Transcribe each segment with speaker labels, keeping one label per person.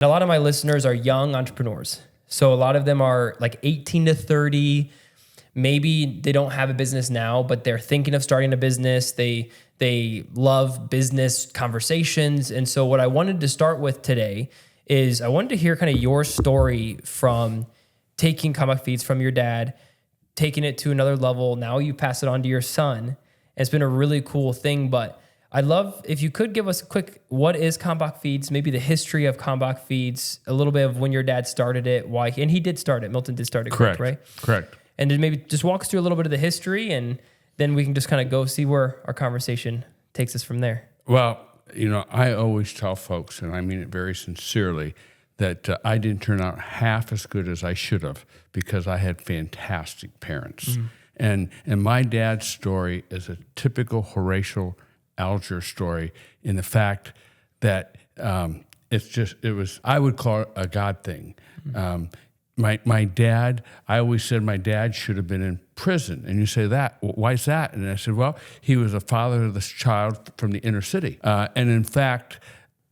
Speaker 1: A lot of my listeners are young entrepreneurs. So a lot of them are like 18 to 30. Maybe they don't have a business now, but they're thinking of starting a business. They love business conversations. And so what I wanted to start with today is I wanted to hear kind of your story from taking Kalmbach Feeds from your dad, taking it to another level. Now you pass it on to your son. It's been a really cool thing, but I'd love if you could give us a quick, what is Kalmbach Feeds, maybe the history of Kalmbach Feeds, a little bit of when your dad started it, why, and he did start it. Milton did start it, correct, right?
Speaker 2: Correct.
Speaker 1: And then maybe just walk us through a little bit of the history, and then we can just kind of go see where our conversation takes us from there.
Speaker 2: Well, I always tell folks, and I mean it very sincerely, that I didn't turn out half as good as I should have because I had fantastic parents. Mm-hmm. And my dad's story is a typical Horatio Alger story in the fact that I would call it a God thing. Mm-hmm. My dad, I always said my dad should have been in prison. And you say that, why is that? And I said, well, he was a fatherless child from the inner city. And in fact,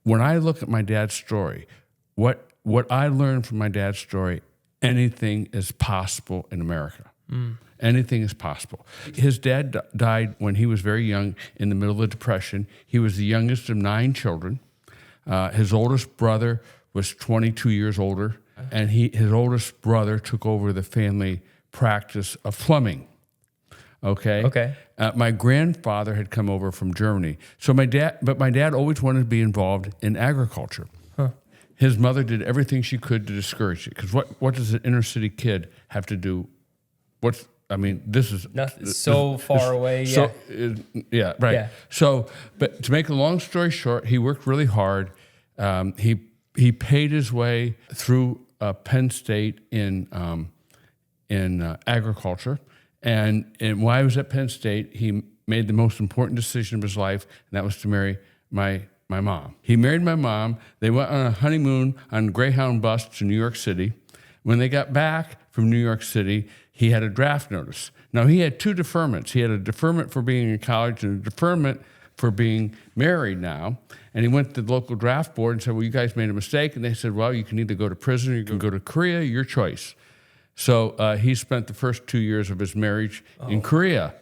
Speaker 2: when I look at my dad's story, what I learned from my dad's story, anything is possible in America. Mm. Anything is possible. His dad died when he was very young in the middle of the Depression. He was the youngest of 9 children. His oldest brother was 22 years older, and his oldest brother took over the family practice of plumbing. Okay. My grandfather had come over from Germany. So my dad always wanted to be involved in agriculture. Huh. His mother did everything she could to discourage it. Because what does an inner city kid have to do? This is
Speaker 1: nothing so far away. Yeah.
Speaker 2: Yeah, right. Yeah. So, but to make a long story short, he worked really hard. He paid his way through Penn State in agriculture, and while I was at Penn State, he made the most important decision of his life, and that was to marry my mom. He married my mom. They went on a honeymoon on a Greyhound bus to New York City. When they got back from New York City, he had a draft notice. Now, he had 2 deferments. He had a deferment for being in college and a deferment for being married now. And he went to the local draft board and said, well, you guys made a mistake. And they said, well, you can either go to prison or you can go to Korea, your choice. So he spent the first 2 years of his marriage in Korea.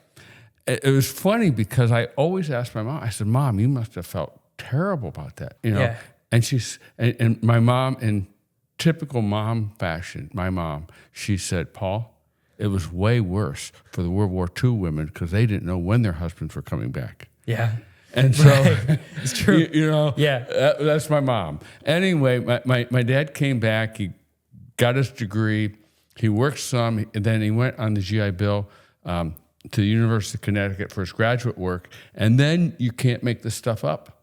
Speaker 2: It was funny because I always asked my mom, I said, Mom, you must have felt terrible about that.
Speaker 1: Yeah.
Speaker 2: And my mom, in typical mom fashion, she said, Paul, it was way worse for the World War II women because they didn't know when their husbands were coming back.
Speaker 1: Yeah.
Speaker 2: And so,
Speaker 1: it's true.
Speaker 2: Yeah, that's my mom. Anyway, my dad came back. He got his degree. He worked some, and then he went on the GI Bill to the University of Connecticut for his graduate work. And then you can't make this stuff up.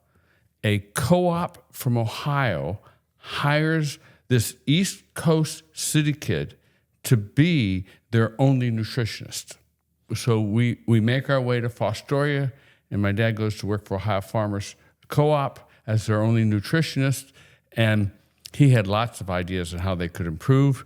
Speaker 2: A co-op from Ohio hires this East Coast city kid to be their only nutritionist. So we make our way to Fostoria, and my dad goes to work for Ohio Farmers Co-op as their only nutritionist, and he had lots of ideas on how they could improve.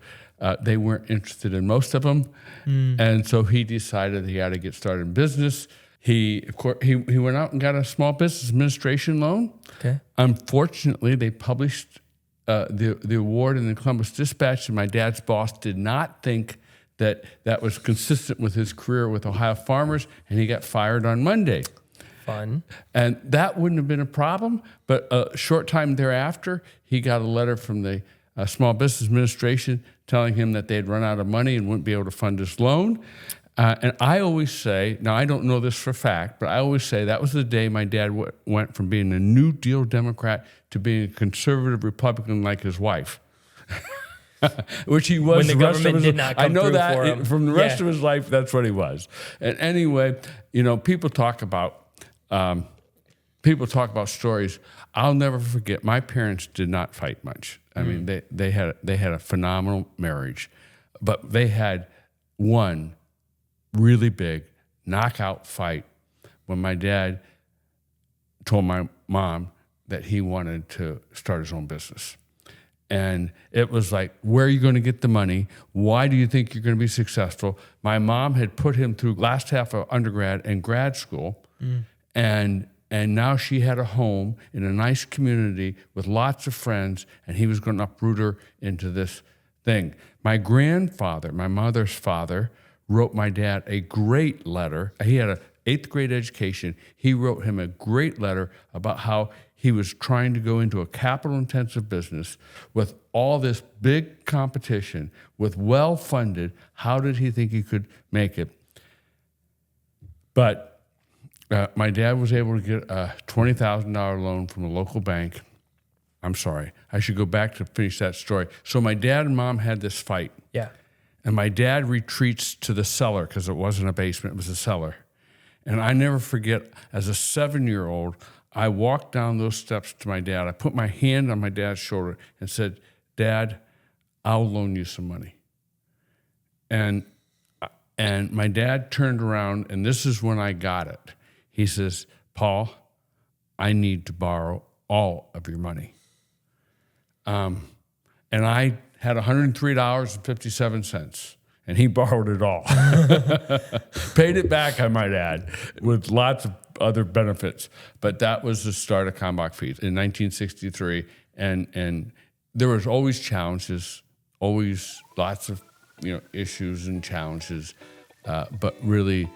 Speaker 2: They weren't interested in most of them, and so he decided he had to get started in business. He went out and got a small business administration loan.
Speaker 1: Okay.
Speaker 2: Unfortunately, they published the award in the Columbus Dispatch, and my dad's boss did not think that was consistent with his career with Ohio Farmers, and he got fired on Monday.
Speaker 1: Fun.
Speaker 2: And that wouldn't have been a problem, but a short time thereafter, he got a letter from the Small Business Administration telling him that they had run out of money and wouldn't be able to fund his loan. And I always say, now I don't know this for a fact, but I always say that was the day my dad went from being a New Deal Democrat to being a conservative Republican like his wife. Which he was.
Speaker 1: When the government did not come
Speaker 2: I know
Speaker 1: through
Speaker 2: that
Speaker 1: for him.
Speaker 2: From the rest of his life, that's what he was. And anyway, people talk about stories. I'll never forget. My parents did not fight much. I mean, they had a phenomenal marriage, but they had one really big knockout fight when my dad told my mom that he wanted to start his own business. And it was like, where are you going to get the money? Why do you think you're going to be successful? My mom had put him through last half of undergrad and grad school, and And now she had a home in a nice community with lots of friends, and he was going to uproot her into this thing. My grandfather, my mother's father, wrote my dad a great letter. He had an 8th grade education. He wrote him a great letter about how he was trying to go into a capital-intensive business with all this big competition, with well-funded. How did he think he could make it? But my dad was able to get a $20,000 loan from a local bank. I'm sorry, I should go back to finish that story. So my dad and mom had this fight.
Speaker 1: Yeah.
Speaker 2: And my dad retreats to the cellar because it wasn't a basement, it was a cellar. And I never forget, as a 7-year-old, I walked down those steps to my dad. I put my hand on my dad's shoulder and said, "Dad, I'll loan you some money." And my dad turned around, and this is when I got it. He says, "Paul, I need to borrow all of your money." And I had $103.57, and he borrowed it all. Paid it back, I might add, with lots of other benefits. But that was the start of Kalmbach Feeds in 1963. And there was always challenges, always lots of issues and challenges. But really,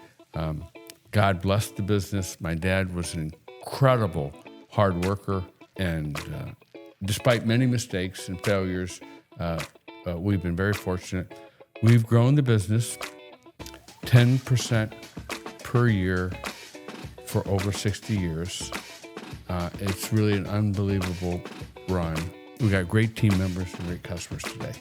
Speaker 2: God blessed the business. My dad was an incredible hard worker, and despite many mistakes and failures, we've been very fortunate. We've grown the business 10% per year for over 60 years. It's really an unbelievable run. We've got great team members and great customers today.